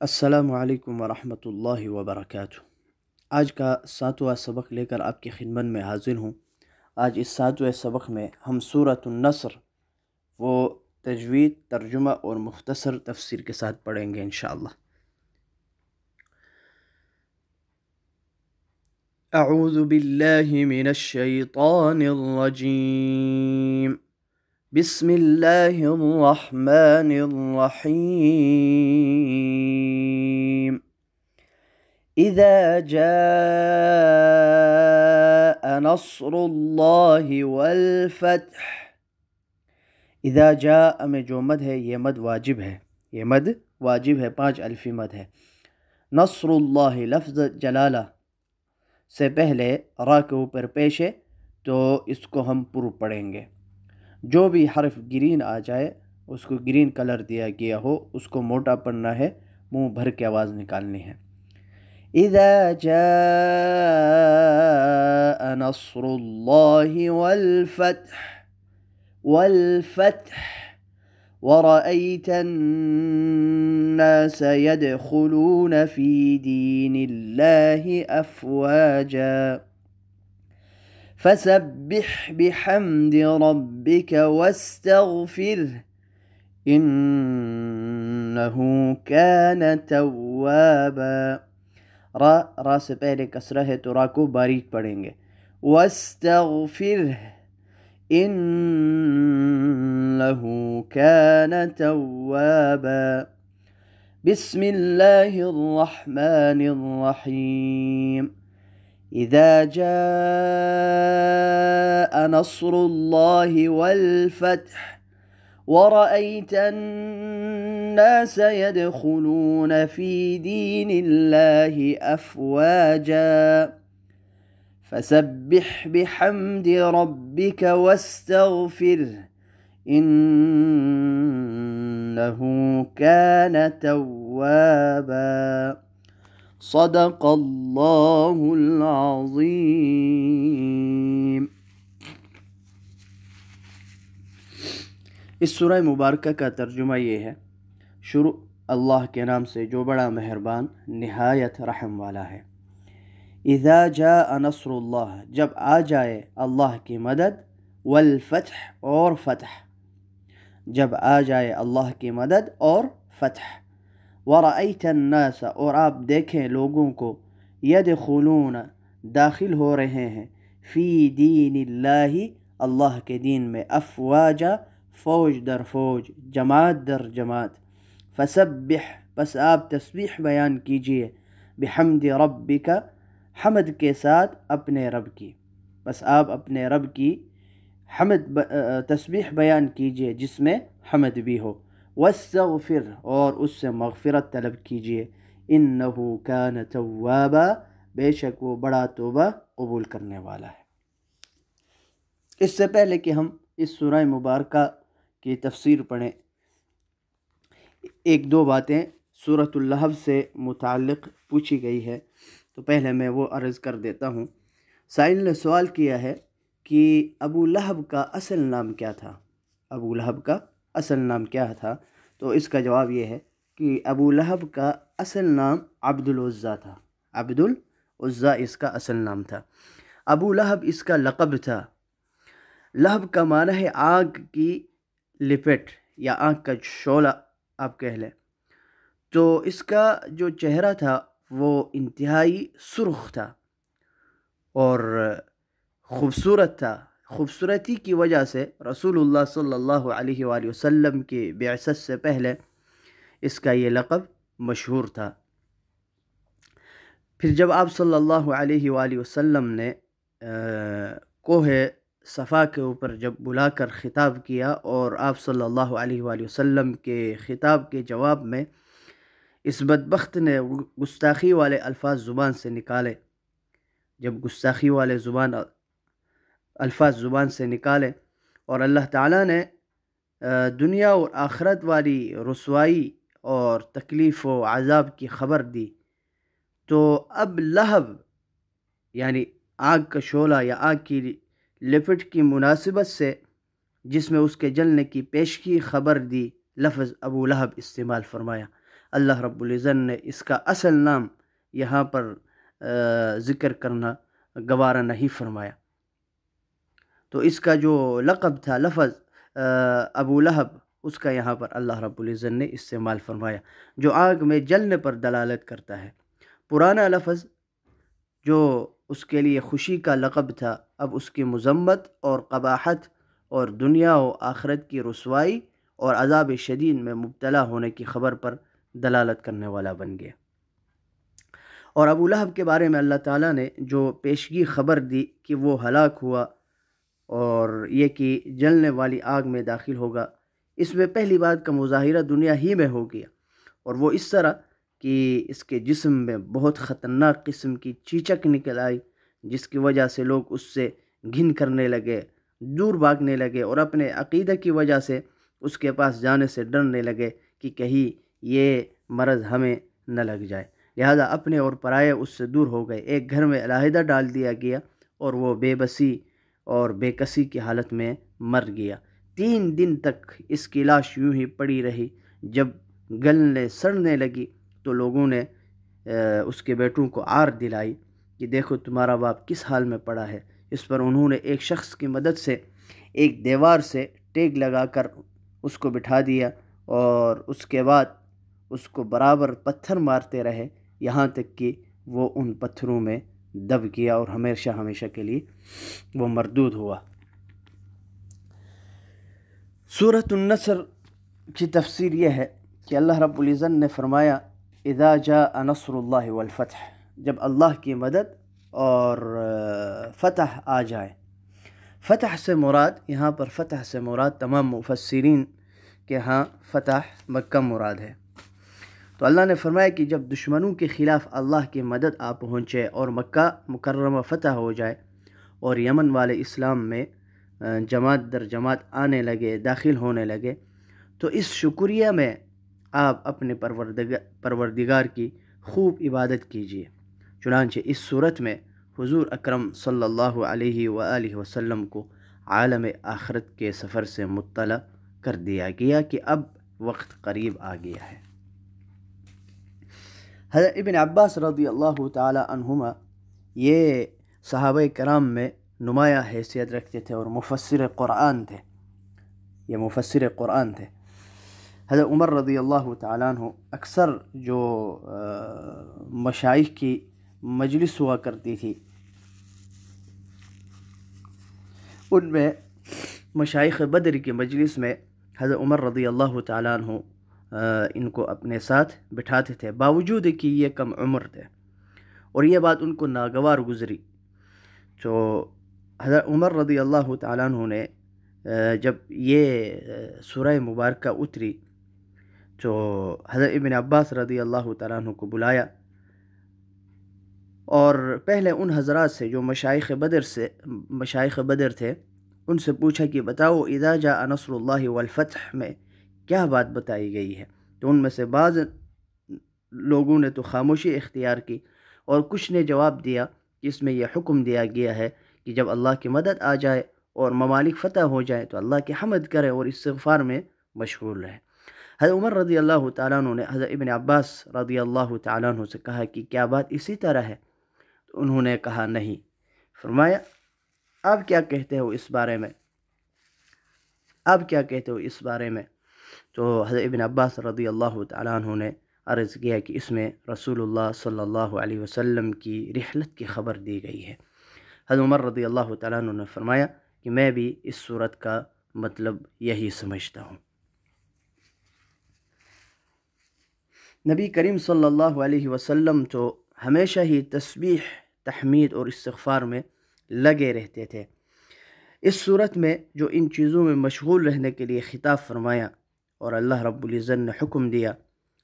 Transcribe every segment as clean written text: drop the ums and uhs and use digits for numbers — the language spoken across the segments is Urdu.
السلام علیکم ورحمۃ اللہ وبرکاتہ۔ آج کا 7واں سبق لے کر آپ کی خدمت میں حاضر ہوں۔ آج اس 7ویں سبق میں ہم سورۃ النصر وہ تجوید، ترجمہ اور مختصر تفسیر کے ساتھ پڑھیں گے انشاءاللہ۔ اعوذ باللہ من الشیطان الرجیم، بسم اللہ الرحمن الرحیم۔ اذا جاء نصر اللہ والفتح۔ اذا جاء میں جو مد ہے یہ مد واجب ہے، 5 الفی مد ہے۔ نصر اللہ لفظ جلالہ سے پہلے را کے اوپر پیش ہے تو اس کو ہم پر پڑھیں گے۔ جو بھی حرف گرین آ جائے، اس کو گرین کلر دیا گیا ہو، اس کو موٹا پڑھنا ہے، منہ بھر کے آواز نکالنی ہے۔ اذا جاء نصر اللہ والفتح ورأيت الناس يدخلون في دين الله أفواجا فسبح بحمد ربك واستغفره إنه كان توابا۔ را سے پہلے کسرہ ہے تو را کو باریک پڑھیں گے۔ واستغفره إنه كان توابا۔ بسم الله الرحمن الرحيم۔ إذا جاء نصر الله والفتح ورأيت الناس يدخلون في دين الله أفواجا فسبح بحمد ربك واستغفره إنه كان توابا۔ صدق اللہ العظیم۔ اس سورہ مبارکہ کا ترجمہ یہ ہے: شروع اللہ کے نام سے جو بڑا مہربان نہایت رحم والا ہے۔ اذا جاء نصر اللہ، جب آ جائے اللہ کی مدد، والفتح اور فتح، جب آ جائے اللہ کی مدد اور فتح۔ ورأیت الناس، اور آپ دیکھیں لوگوں کو، یدخلون داخل ہو رہے ہیں، فی دین اللہ اللہ کے دین میں، افواجا فوج در فوج، جماعت در جماعت۔ فسبح، پس آپ تسبیح بیان کیجئے، بحمد ربک، حمد کے ساتھ اپنے رب کی، بس آپ اپنے رب کی تسبیح بیان کیجئے جس میں حمد بھی ہو۔ واستغفر، اور اس سے مغفرت طلب کیجئے، انہ کان توابا، بے شک وہ بڑا توبہ قبول کرنے والا ہے۔ اس سے پہلے کہ ہم اس سورہ مبارکہ کی تفسیر پڑھیں، ایک دو باتیں سورۃ اللہب سے متعلق پوچھی گئی ہے، تو پہلے میں وہ عرض کر دیتا ہوں۔ سائل نے سوال کیا ہے کہ ابو لہب کا اصل نام کیا تھا؟ ابو لہب کا اصل نام کیا تھا؟ تو اس کا جواب یہ ہے کہ ابو لہب کا اصل نام عبد العزیٰ تھا۔ عبد العزیٰ اس کا اصل نام تھا۔ ابو لہب اس کا لقب تھا۔ لہب کا معنی ہے آگ کی لپٹ یا آنکھ کا شعلہ آپ کہہ لیں۔ تو اس کا جو چہرہ تھا وہ انتہائی سرخ تھا اور خوبصورت تھا۔ خوبصورتی کی وجہ سے رسول اللہ صلی اللہ علیہ وآلہ وسلم کی بعثت سے پہلے اس کا یہ لقب مشہور تھا۔ پھر جب آپ صلی اللہ علیہ وآلہ وسلم نے کوہ صفا کے اوپر جب بلا کر خطاب کیا اور آپ صلی اللہ علیہ وآلہ وسلم کے خطاب کے جواب میں اس بدبخت نے گستاخی والے الفاظ زبان سے نکالے، جب گستاخی والے الفاظ زبان سے نکالے اور اللہ تعالیٰ نے دنیا اور آخرت والی رسوائی اور تکلیف و عذاب کی خبر دی، تو اب لہب یعنی آگ کا شعلہ یا آگ کی لپٹ کی مناسبت سے جس میں اس کے جلنے کی پیشگی خبر دی، لفظ ابو لہب استعمال فرمایا۔ اللہ رب العزت نے اس کا اصل نام یہاں پر ذکر کرنا گوارا نہیں فرمایا۔ تو اس کا جو لقب تھا، لفظ ابو لہب، اس کا یہاں پر اللہ رب العزت نے استعمال فرمایا، جو آگ میں جلنے پر دلالت کرتا ہے۔ پرانا لفظ جو اس کے لیے خوشی کا لقب تھا، اب اس کی مذمت اور قباحت اور دنیا و آخرت کی رسوائی اور عذاب شدید میں مبتلا ہونے کی خبر پر دلالت کرنے والا بن گیا۔ اور ابو لہب کے بارے میں اللہ تعالیٰ نے جو پیشگی خبر دی کہ وہ ہلاک ہوا اور یہ کہ جلنے والی آگ میں داخل ہوگا، اس میں پہلی بات کا مظاہرہ دنیا ہی میں ہو گیا، اور وہ اس طرح کہ اس کے جسم میں بہت خطرناک قسم کی چیچک نکل آئی، جس کی وجہ سے لوگ اس سے گھن کرنے لگے، دور بھاگنے لگے، اور اپنے عقیدہ کی وجہ سے اس کے پاس جانے سے ڈرنے لگے کہ کہیں یہ مرض ہمیں نہ لگ جائے، لہذا اپنے اور پرائے اس سے دور ہو گئے۔ ایک گھر میں علیحدہ ڈال دیا گیا اور وہ بے بسی اور بے کسی کی حالت میں مر گیا۔ 3 دن تک اس کی لاش یوں ہی پڑی رہی۔ جب گلنے سڑنے لگی تو لوگوں نے اس کے بیٹوں کو عار دلائی کہ دیکھو تمہارا باپ کس حال میں پڑا ہے۔ اس پر انہوں نے ایک شخص کی مدد سے ایک دیوار سے ٹیک لگا کر اس کو بٹھا دیا، اور اس کے بعد اس کو برابر پتھر مارتے رہے، یہاں تک کہ وہ ان پتھروں میں دب گیا اور ہمیشہ ہمیشہ کے لیے وہ مردود ہوا۔ سورۃ النصر کی تفسیر یہ ہے کہ اللہ رب العزت نے فرمایا اذا جاء نصر اللہ والفتح، جب اللہ کی مدد اور فتح آ جائے۔ فتح سے مراد، یہاں پر فتح سے مراد تمام مفسرین کے ہاں فتح مکہ مراد ہے۔ تو اللہ نے فرمایا کہ جب دشمنوں کے خلاف اللہ کی مدد آ پہنچے اور مکہ مکرمہ فتح ہو جائے اور یمن والے اسلام میں جماعت در جماعت آنے لگے، داخل ہونے لگے، تو اس شکریہ میں آپ اپنے پروردگار کی خوب عبادت کیجیے۔ چنانچہ اس صورت میں حضور اکرم صلی اللہ علیہ وآلہ وسلم کو عالم آخرت کے سفر سے مطلع کر دیا گیا کہ اب وقت قریب آ گیا ہے۔ حضرت ابن عباس رضی اللہ تعالی عنہما یہ صحابہ کرام میں نمایاں حیثیت رکھتے تھے اور مفسر قرآن تھے، یہ مفسر قرآن تھے۔ حضرت عمر رضی اللہ تعالیٰ عنہ اکثر جو مشائخ کی مجلس ہوا کرتی تھی، ان میں مشائخ بدر کی مجلس میں حضرت عمر رضی اللہ تعالیٰ عنہ ان کو اپنے ساتھ بٹھاتے تھے، باوجود کہ یہ کم عمر تھے، اور یہ بات ان کو ناگوار گزری۔ تو حضرت عمر رضی اللہ تعالیٰ عنہ نے جب یہ سورہ مبارکہ اتری تو حضرت ابن عباس رضی اللہ تعالیٰ عنہ کو بلایا، اور پہلے ان حضرات سے جو مشائخ بدر تھے ان سے پوچھا کہ بتاؤ اذا جاء نصر اللہ والفتح میں کیا بات بتائی گئی ہے؟ تو ان میں سے بعض لوگوں نے تو خاموشی اختیار کی، اور کچھ نے جواب دیا کہ اس میں یہ حکم دیا گیا ہے کہ جب اللہ کی مدد آ جائے اور ممالک فتح ہو جائے تو اللہ کی حمد کرے اور استغفار میں مشغول رہے۔ حضرت عمر رضی اللہ تعالیٰ عنہ نے حضرت ابن عباس رضی اللہ تعالیٰ عنہ سے کہا کہ کیا بات اسی طرح ہے؟ تو انہوں نے کہا نہیں۔ فرمایا آپ کیا کہتے ہو اس بارے میں؟ آپ کیا کہتے ہو اس بارے میں؟ تو حضرت ابن عباس رضی اللہ تعالیٰ عنہ نے عرض کیا کہ اس میں رسول اللہ صلی اللہ علیہ وسلم کی رحلت کی خبر دی گئی ہے۔ حضرت عمر رضی اللہ تعالیٰ عنہ نے فرمایا کہ میں بھی اس صورت کا مطلب یہی سمجھتا ہوں۔ نبی کریم صلی اللہ علیہ وسلم تو ہمیشہ ہی تسبیح، تحمید اور استغفار میں لگے رہتے تھے۔ اس صورت میں جو ان چیزوں میں مشغول رہنے کے لیے خطاب فرمایا اور اللہ رب العزت نے حکم دیا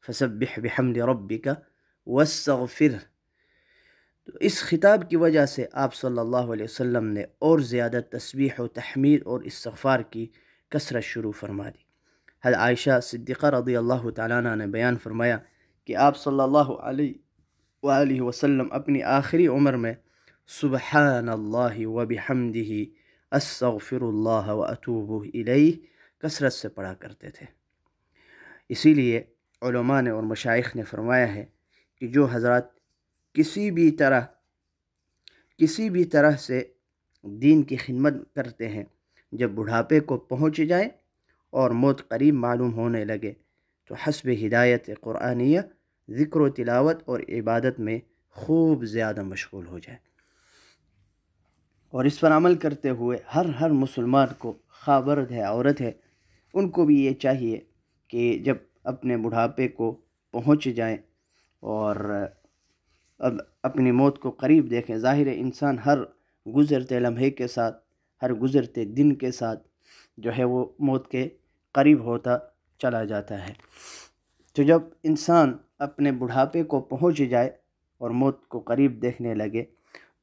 فسبح بحمد ربک واستغفرہ، تو اس خطاب کی وجہ سے آپ صلی اللہ علیہ وسلم نے اور زیادہ تسبیح و تحمید اور استغفار کی کثرت شروع فرما دی۔ حضرت عائشہ صدیقہ رضی اللہ تعالیٰ عنہ نے بیان فرمایا کہ آپ صلی اللہ علیہ وآلہ وسلم اپنی آخری عمر میں سبحان اللہ وبحمدہ استغفر اللہ واتوب الیہ کثرت سے پڑھا کرتے تھے۔ اسی لیے علماء نے اور مشائخ نے فرمایا ہے کہ جو حضرات کسی بھی طرح سے دین کی خدمت کرتے ہیں، جب بڑھاپے کو پہنچ جائیں اور موت قریب معلوم ہونے لگے تو حسب ہدایت قرآنیہ ذکر و تلاوت اور عبادت میں خوب زیادہ مشغول ہو جائے، اور اس پر عمل کرتے ہوئے ہر مسلمان کو، خواہ مرد ہے عورت ہے، ان کو بھی یہ چاہیے کہ جب اپنے بڑھاپے کو پہنچ جائیں اور اب اپنی موت کو قریب دیکھیں۔ ظاہر ہے انسان ہر گزرتے لمحے کے ساتھ، ہر گزرتے دن کے ساتھ جو ہے وہ موت کے قریب ہوتا چلا جاتا ہے۔ تو جب انسان اپنے بڑھاپے کو پہنچ جائے اور موت کو قریب دیکھنے لگے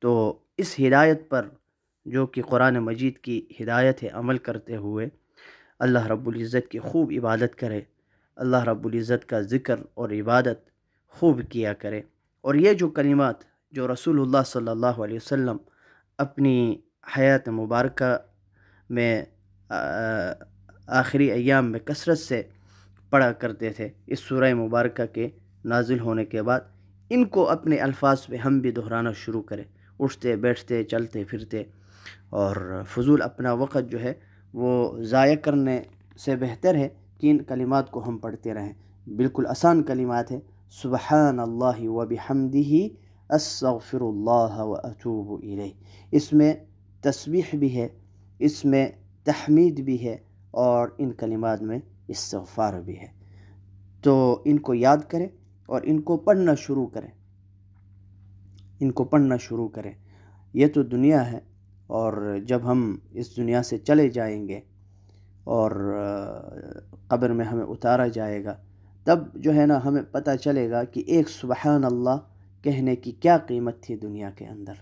تو اس ہدایت پر، جو کہ قرآن مجید کی ہدایت ہے، عمل کرتے ہوئے اللہ رب العزت کی خوب عبادت کرے، اللہ رب العزت کا ذکر اور عبادت خوب کیا کرے، اور یہ جو کلمات جو رسول اللہ صلی اللہ علیہ وسلم اپنی حیات مبارکہ میں آخری ایام میں کثرت سے پڑھا کرتے تھے، اس سورہ مبارکہ کے نازل ہونے کے بعد ان کو اپنے الفاظ پہ ہم بھی دہرانا شروع کریں، اٹھتے بیٹھتے چلتے پھرتے، اور فضول اپنا وقت جو ہے وہ ضائع کرنے سے بہتر ہے کہ ان کلمات کو ہم پڑھتے رہیں۔ بالکل آسان کلمات ہیں، سبحان اللہ و بحمدہ استغفر اللہ و اتوب الیہ، اس میں تسبیح بھی ہے، اس میں تحمید بھی ہے، اور ان کلمات میں استغفار بھی ہے۔ تو ان کو یاد کریں اور ان کو پڑھنا شروع کریں، یہ تو دنیا ہے، اور جب ہم اس دنیا سے چلے جائیں گے اور قبر میں ہمیں اتارا جائے گا، تب جو ہے نا ہمیں پتہ چلے گا کہ ایک سبحان اللہ کہنے کی کیا قیمت تھی دنیا کے اندر،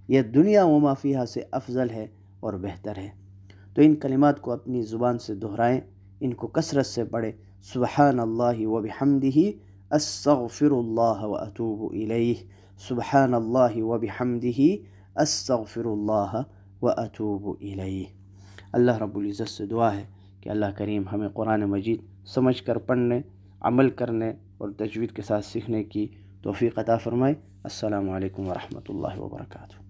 یہ دنیا و ما فیہا سے افضل ہے اور بہتر ہے۔ تو ان کلمات کو اپنی زبان سے دہرائیں، ان کو کثرت سے پڑھیں، سبحان اللہ و بحمدہ استغفر اللہ و اتوب الیہ، سبحان اللہ و بحمدہ استغفر اللہ و اتوب الیہ۔ اللہ رب العزت سے دعا ہے کہ اللہ کریم ہمیں قرآن مجید سمجھ کر پڑھنے، عمل کرنے اور تجوید کے ساتھ سیکھنے کی توفیق عطا فرمائے۔ السلام علیکم ورحمۃ اللہ وبرکاتہ۔